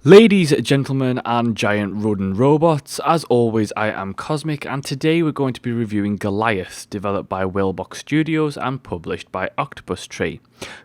Ladies, gentlemen, and giant rodent robots, as always, I am Cosmic, and today we're going to be reviewing Goliath, developed by Whalebox Studios and published by Octopus Tree.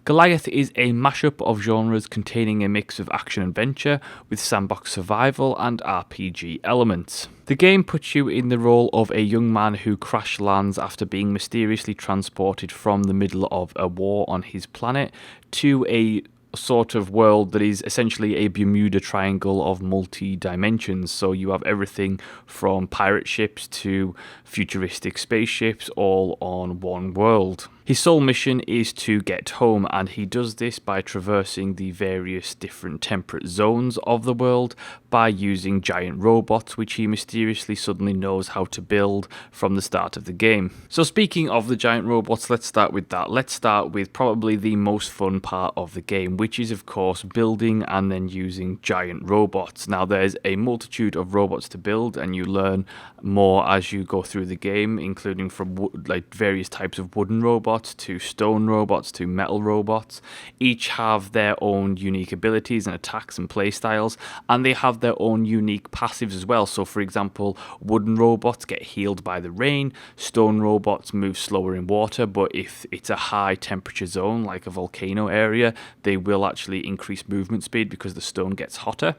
Goliath is a mashup of genres containing a mix of action-adventure with sandbox survival and RPG elements. The game puts you in the role of a young man who crash lands after being mysteriously transported from the middle of a war on his planet to a sort of world that is essentially a Bermuda Triangle of multi-dimensions. So you have everything from pirate ships to futuristic spaceships all on one world. His sole mission is to get home, and he does this by traversing the various different temperate zones of the world by using giant robots, which he mysteriously suddenly knows how to build from the start of the game. So speaking of the giant robots, let's start with that. Let's start with probably the most fun part of the game, which is of course building and then using giant robots. Now there's a multitude of robots to build, and you learn more as you go through the game, including from various types of wooden robots to stone robots to metal robots. Each have their own unique abilities and attacks and playstyles, and they have their own unique passives as well. So for example, wooden robots get healed by the rain, stone robots move slower in water, but if it's a high temperature zone like a volcano area, they will actually increase movement speed because the stone gets hotter.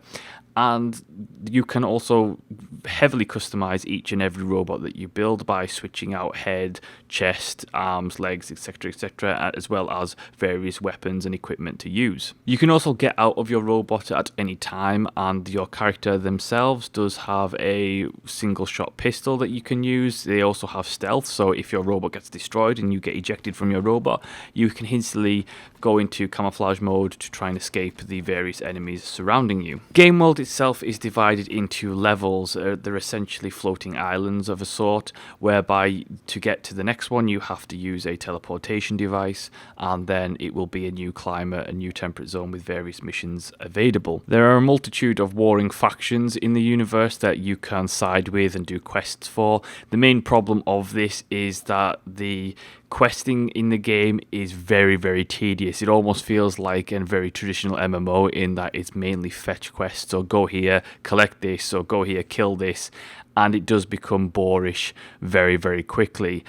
And you can also heavily customize each and every robot that you build by switching out head, chest, arms, legs, etc., as well as various weapons and equipment to use. You can also get out of your robot at any time, and your character themselves does have a single shot pistol that you can use. They also have stealth, so if your robot gets destroyed and you get ejected from your robot, you can instantly go into camouflage mode to try and escape the various enemies surrounding you. Game world itself is divided into levels. They're essentially floating islands of a sort, whereby to get to the next one you have to use a teleportation device, and then it will be a new climate, a new temperate zone with various missions available. There are a multitude of warring factions in the universe that you can side with and do quests for. The main problem of this is that the questing in the game is very, very tedious. It almost feels like a very traditional MMO in that it's mainly fetch quests, or go here, collect this, or go here, kill this, and it does become boorish very, very quickly.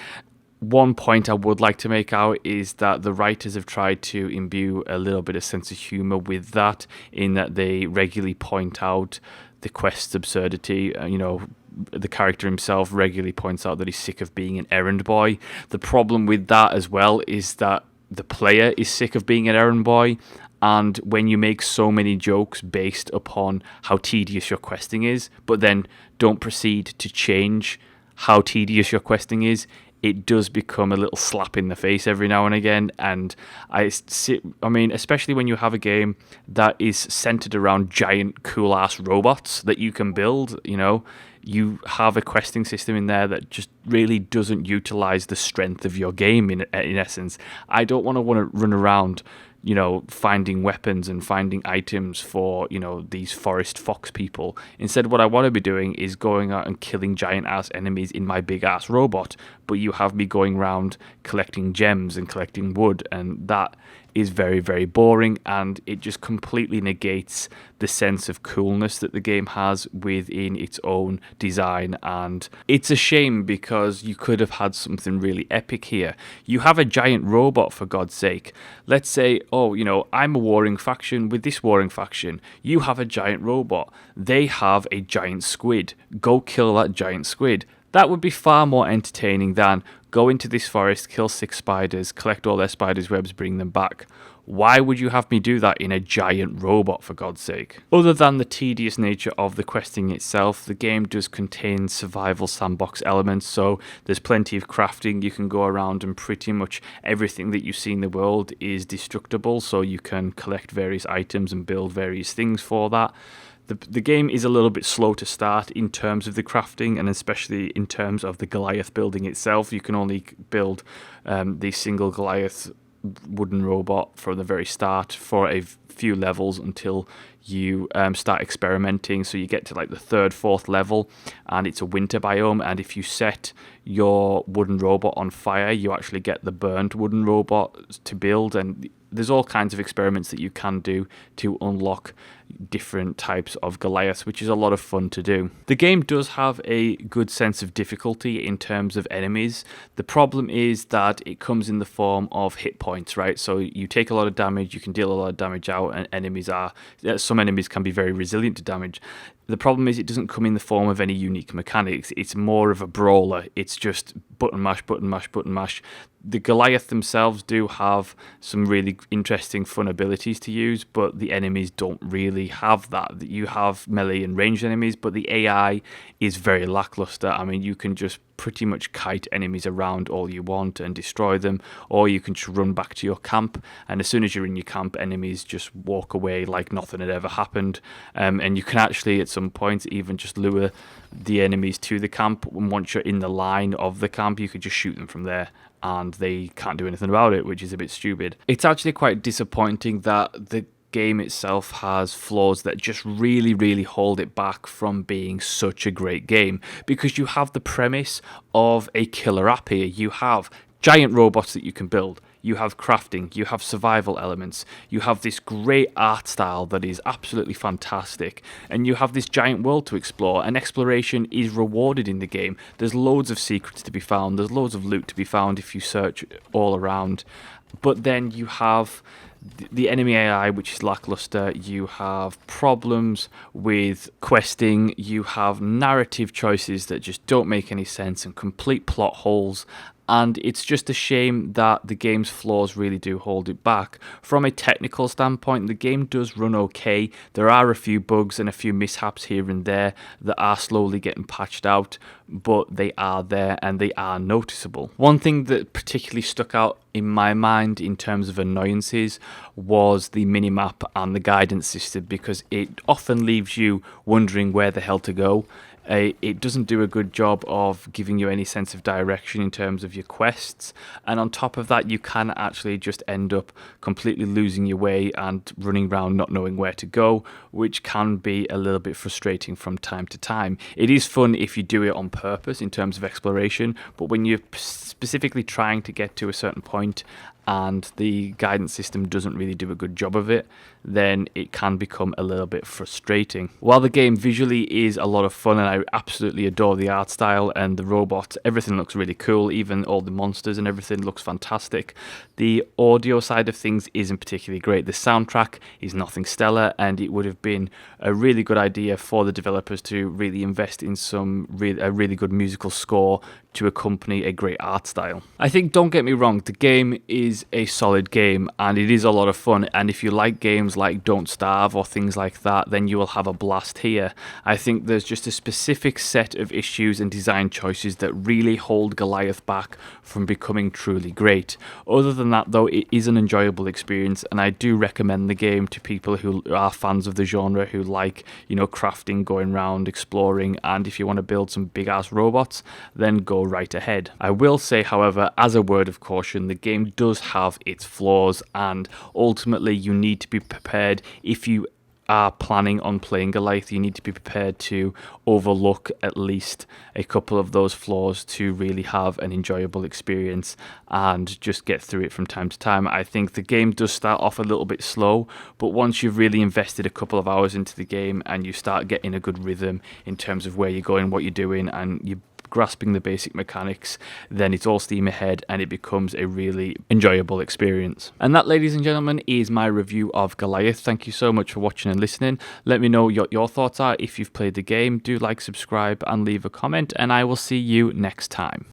One point I would like to make out is that the writers have tried to imbue a little bit of sense of humour with that, in that they regularly point out the quest's absurdity. The character himself regularly points out that he's sick of being an errand boy. The problem with that as well is that the player is sick of being an errand boy, and when you make so many jokes based upon how tedious your questing is, but then don't proceed to change how tedious your questing is, it does become a little slap in the face every now and again. And especially when you have a game that is centered around giant cool ass robots that you can build, you have a questing system in there that just really doesn't utilize the strength of your game in essence. I don't want to run around finding weapons and finding items for, these forest fox people. Instead, what I want to be doing is going out and killing giant ass enemies in my big ass robot, but you have me going around collecting gems and collecting wood, and that is very, very boring, and it just completely negates the sense of coolness that the game has within its own design. And it's a shame, because you could have had something really epic here. You have a giant robot, for God's sake. Let's say, I'm a warring faction. With this warring faction, you have a giant robot. They have a giant squid. Go kill that giant squid. That would be far more entertaining than go into this forest, kill 6 spiders, collect all their spiders' webs, bring them back. Why would you have me do that in a giant robot, for God's sake? Other than the tedious nature of the questing itself, the game does contain survival sandbox elements, so there's plenty of crafting. You can go around and pretty much everything that you see in the world is destructible, so you can collect various items and build various things for that. The game is a little bit slow to start in terms of the crafting, and especially in terms of the Goliath building itself. You can only build the single Goliath wooden robot from the very start for a few levels until you start experimenting. So you get to like the 3rd, 4th level, and it's a winter biome, and if you set your wooden robot on fire, you actually get the burnt wooden robot to build. And there's all kinds of experiments that you can do to unlock different types of Goliaths, which is a lot of fun to do. The game does have a good sense of difficulty in terms of enemies. The problem is that it comes in the form of hit points, right? So you take a lot of damage, you can deal a lot of damage out, and some enemies can be very resilient to damage. The problem is it doesn't come in the form of any unique mechanics. It's more of a brawler. It's just button mash, button mash, button mash. The Goliath themselves do have some really interesting fun abilities to use, but the enemies don't really have that. You have melee and ranged enemies, but the AI is very lackluster. I mean, you can just pretty much kite enemies around all you want and destroy them, or you can just run back to your camp, and as soon as you're in your camp, enemies just walk away like nothing had ever happened. And you can actually at some point even just lure the enemies to the camp, and once you're in the line of the camp, you could just shoot them from there and they can't do anything about it, which is a bit stupid. It's actually quite disappointing that the game itself has flaws that just really hold it back from being such a great game, because you have the premise of a killer app here. You have giant robots that you can build, you have crafting, you have survival elements, you have this great art style that is absolutely fantastic, and you have this giant world to explore, and exploration is rewarded in the game. There's loads of secrets to be found, there's loads of loot to be found if you search all around, but then you have the enemy AI, which is lackluster. You have problems with questing, you have narrative choices that just don't make any sense and complete plot holes, and it's just a shame that the game's flaws really do hold it back. From a technical standpoint, the game does run okay. There are a few bugs and a few mishaps here and there that are slowly getting patched out, but they are there and they are noticeable. One thing that particularly stuck out in my mind in terms of annoyances was the minimap and the guidance system, because it often leaves you wondering where the hell to go. It doesn't do a good job of giving you any sense of direction in terms of your quests, and on top of that you can actually just end up completely losing your way and running around not knowing where to go, which can be a little bit frustrating from time to time. It is fun if you do it on purpose in terms of exploration, but when you're specifically trying to get to a certain point and the guidance system doesn't really do a good job of it, then it can become a little bit frustrating. While the game visually is a lot of fun, and I absolutely adore the art style and the robots, everything looks really cool, even all the monsters and everything looks fantastic, the audio side of things isn't particularly great. The soundtrack is nothing stellar, and it would have been a really good idea for the developers to really invest in a really good musical score to accompany a great art style. I think, don't get me wrong, the game is a solid game and it is a lot of fun, and if you like games like Don't Starve or things like that, then you will have a blast here. I think there's just a specific set of issues and design choices that really hold Goliath back from becoming truly great. Other than that though, it is an enjoyable experience, and I do recommend the game to people who are fans of the genre, who like, crafting, going around, exploring, and if you want to build some big ass robots, then go right ahead. I will say, however, as a word of caution, the game does have its flaws, and ultimately you need to be prepared. If you are planning on playing Goliath, you need to be prepared to overlook at least a couple of those flaws to really have an enjoyable experience and just get through it from time to time. I think the game does start off a little bit slow, but once you've really invested a couple of hours into the game and you start getting a good rhythm in terms of where you're going, what you're doing, and you grasping the basic mechanics, then it's all steam ahead and it becomes a really enjoyable experience. And that, ladies and gentlemen, is my review of Goliath. Thank you so much for watching and listening. Let me know what your thoughts are if you've played the game. Do like, subscribe, and leave a comment, and I will see you next time.